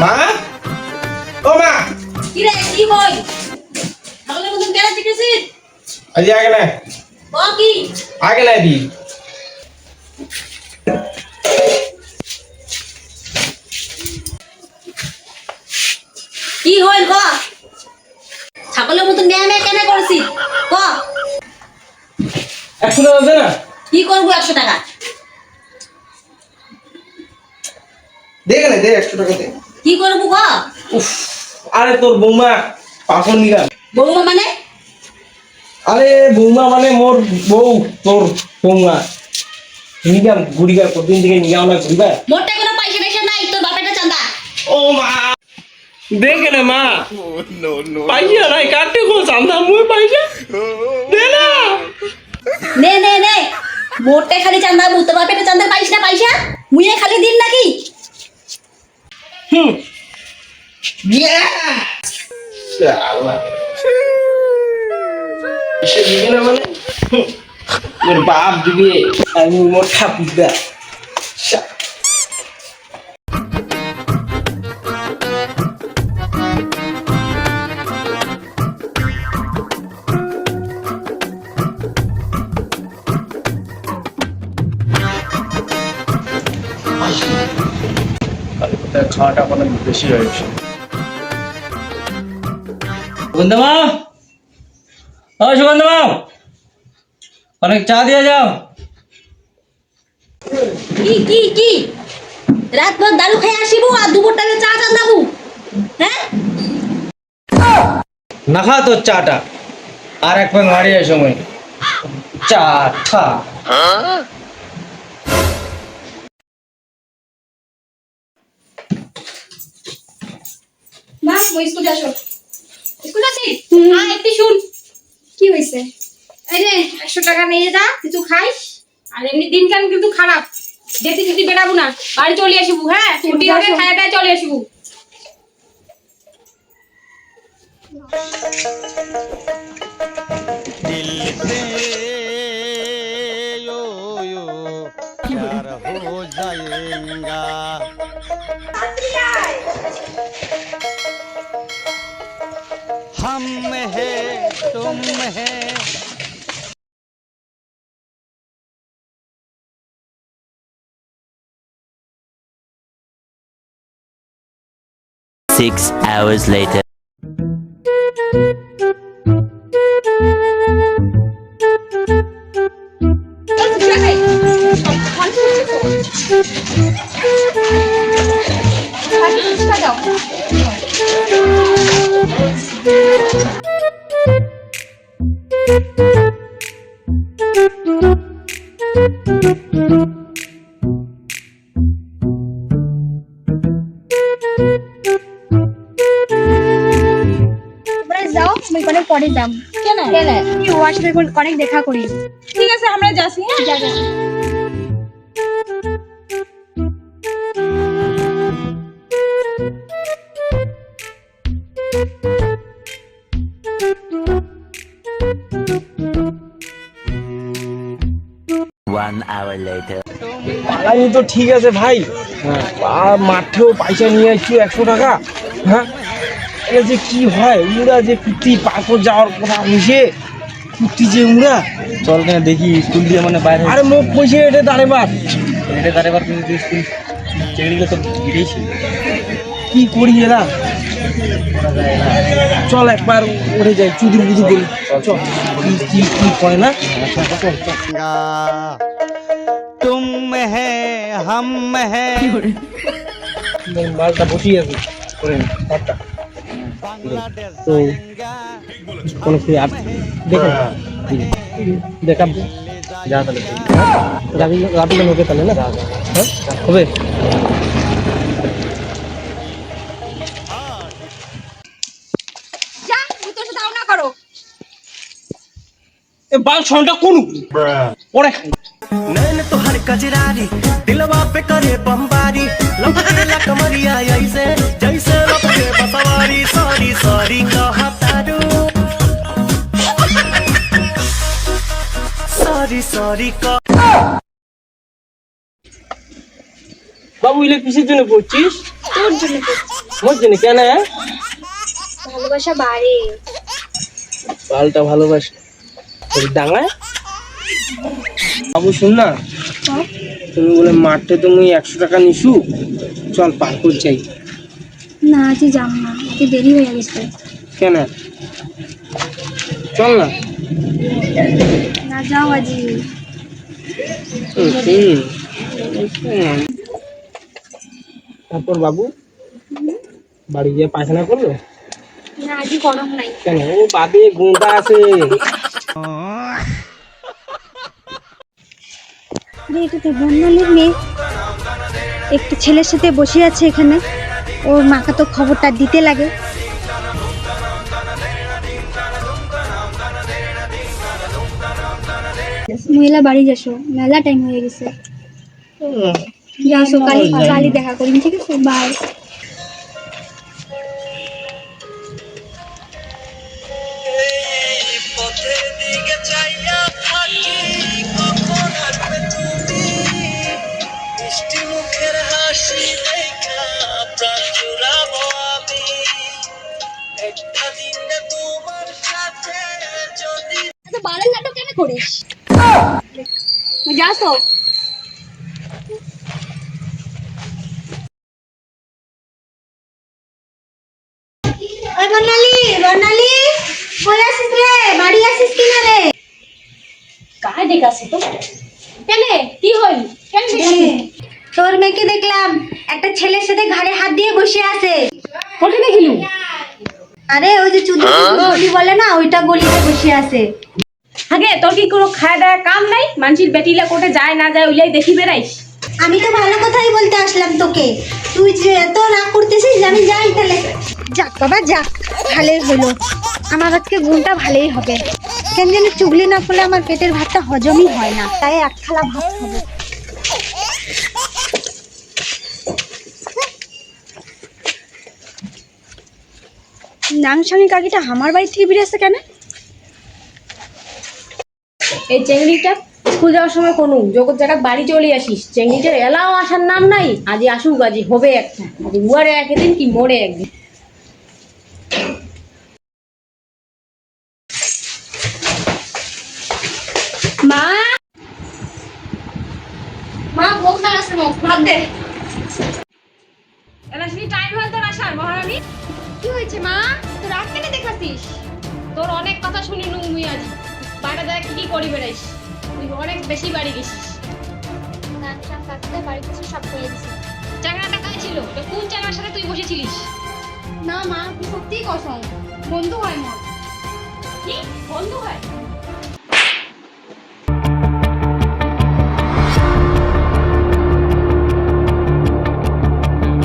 মা ও মা কি রে কি কই ছাগলের মতন কেন চিকেছিস আজি আগে না ও কি আগে না দি কি হইল ক ছাগলের মতন মেয়ে কেন করছিস ক 100 টাকা দে না কি করব 100 টাকা দে না দে 100 টাকা দে কি করব ক উফ আরে তোর বৌমা পাগল নিগা বৌমা মানে আরে বৌমা মানে মোর বউ তোর বৌমা নিগাম গুড়িগা কতদিন থেকে নিগাও না গুড়িবা মোরটা কোনো পয়সা টাইসা নাই তোর বাপেরটা চাঁদা ও মা দেখে না মা পয়সা নাই কাটতে কো চান্দা মুই পয়সা দে না নে নে নে মোরটা খালি চাঁদা বউ তোর বাপেরটা চাঁদা পাইছ না পয়সা মুইয়ে খালি দিন নাকি ইয়া শালা এসে দিবি না মানে মোর বাপ দিবি আমি মোর ঠাকুরদা খাওয়াটা অনেক বেশি হয়েছে সুগন্ধা ও সুগন্ধা অনেক চা দিয়ে যাও কি কি কি রাত ভর দারু খাই আসিবু আর দুপুর টাইমে চা চাঁদাবু হ্যাঁ না খা তোর চাটা আর এক প্যাং মারিয়ে সময় চা ঠা মা মই স্কুল আসো স্কুল আসি একটু শুন কি হয়েছে এই রে 100 টাকা নিয়ে যা কিছু খাইস আর এমনি দিনকাল কিন্তু খারাপ যেতে যেতে বেড়াবো না বাড়ি চলে আসবো হ্যাঁ ছুটি হবে খায়া দায়া চলে আসবো दिल पे यो यो प्यार हो जाएगा हम है तुम है 6 hours later. পরে যাম কেন কেন কি ওর সাথে অনেক দেখা করি ঠিক আছে আমরা যাচ্ছি হ্যাঁ যা যা One hour later. পালানি তো ঠিক আছে ভাই আর মাঠেও পয়সা নিয়ে আসছি 100 টাকা হ্যাঁ এটা যে কি হয় উমরা যে কুত্তি পাথর যাওয়ার কথা হয়েছে কুত্তি যে উমরা চল কেন দেখি স্কুল দিয়ে মানে বাইরে আরে মুখ পয়সা এটা দাঁড়েবার এটা দাঁড়াবার কিন্তু স্কুল চেড়িলে তো গিরেছি কি করি এরা চল একবার উঠে যাই চুদুর বুদুর করি চল কি কি করে না तुम है हम है মালটা বসিয়ে আছে করে একটা बांग्लादेश তো কোনো কি আর দেখো দেখা যা তাহলে গাড়ি গাড়ি লোকে তাহলে না হ্যাঁ হবে যা তুই তোর সাথে আউনা করো এ বাল ছন্টা কোন ওরে नैन तो हर कजरारी दिलवा पे करे बमबारी लपकेला कमरिया ऐसे जैसे लपके बसवारी सॉरी सॉरी कहतारू सॉरी सॉरी বাবু এলে কিসের জন্য পড়ছিস? তোর জন্য আমার জন্য কেন? ভালোবাসা বাড়ে। পাল্টা ভালোবাসা ডাঙায়। বাবু শুন না, তুমি বলে মাঠে তুমি 100 টাকা নিছু, চল পার্কর যাই। না আজকে যাব না, আজকে দেরি হয়ে গেছে। কেন? চল না। না যাও আজি। তারপর বাবু বাড়ি গিয়ে পায়খানা করলো? না আজকে গরম নাই। কেন? ও বাদে গুঁতা আছে। আরে এটা তো বন্যালীর মেয়ে, একটা ছেলের সাথে বসে আছে এখানে। ওর মাকে তো খবরটা দিতে লাগে। মহিলা বাড়ি যাসো, মেলা টাইম হয়ে গেছে। যাসো, কালি দেখা করিম, ঠিক আছে? বাই। তো বালের নাটক কেন করিস? যাসো। ওই বর্ণালী, বর্ণালী, কই আসিস রে? বাড়ি আসিস কিনা রে? কায় দেখাছে তো? কেন কি হল? কেন তোর মেয়েকে দেখলাম একটা ছেলের সাথে ঘাড়ে হাত দিয়ে বসে আছে। কোথায় দেখিলু? আরে ওই যে চুদি গলি বলে না, ওইটা গলিতে বসে আছে। আগে তোর কি কোনো খাওয়া দাওয়া কাম নাই? মানুষের বেটিলা কোটে যায় না যায় ওইলাই দেখি বেড়াইস। আমি তো ভালো কথাই বলতে আসলাম তোকে, তুই যে এত রাগ করতেছিস যে আমি যাই তাহলে। যাক বাবা যাক, ভালোই হলো। আমার আজকে ঘুমটা ভালোই হবে। কেন জানি চুগলি না করলে আমার পেটের ভাতটা হজমই হয় না, তাই এক থালা ভাত খাবো। নাংসাঙ্গি কাকিটা আমার বাড়ি থেকে বেরিয়ে আসছে কেন? এই চেংড়িটা স্কুল যাওয়ার সময় কোনো জগৎ জায়গা বাড়ি চলে আসিস। চেংড়িটার এলাও আসার নাম নাই। আজি আসুক, আজি হবে একটা। আজি উয়ারে একদিন কি মোড়ে একদিন। মা, মা ভোগ না আসে, ভাত দে। এলাসনি টাইম হল তোর আসার মহারানী। কি হয়েছে মা? তোর রাত কেন দেখাছিস? তোর অনেক কথা শুনি নু মুই আজ। বাইরে দেখ কি করি বেড়াইস। তুই অনেক বেশি বাড়ি গেছিস। নাংসাং কাকতে বাড়ি কিছু সব করে দিছে। চাকরাটা কাজ ছিল? তো কোন চাকরার সাথে তুই বসেছিলিস? না মা, তুই সত্যিই কসম, বন্ধু হয় মোর। কি বন্ধু হয়?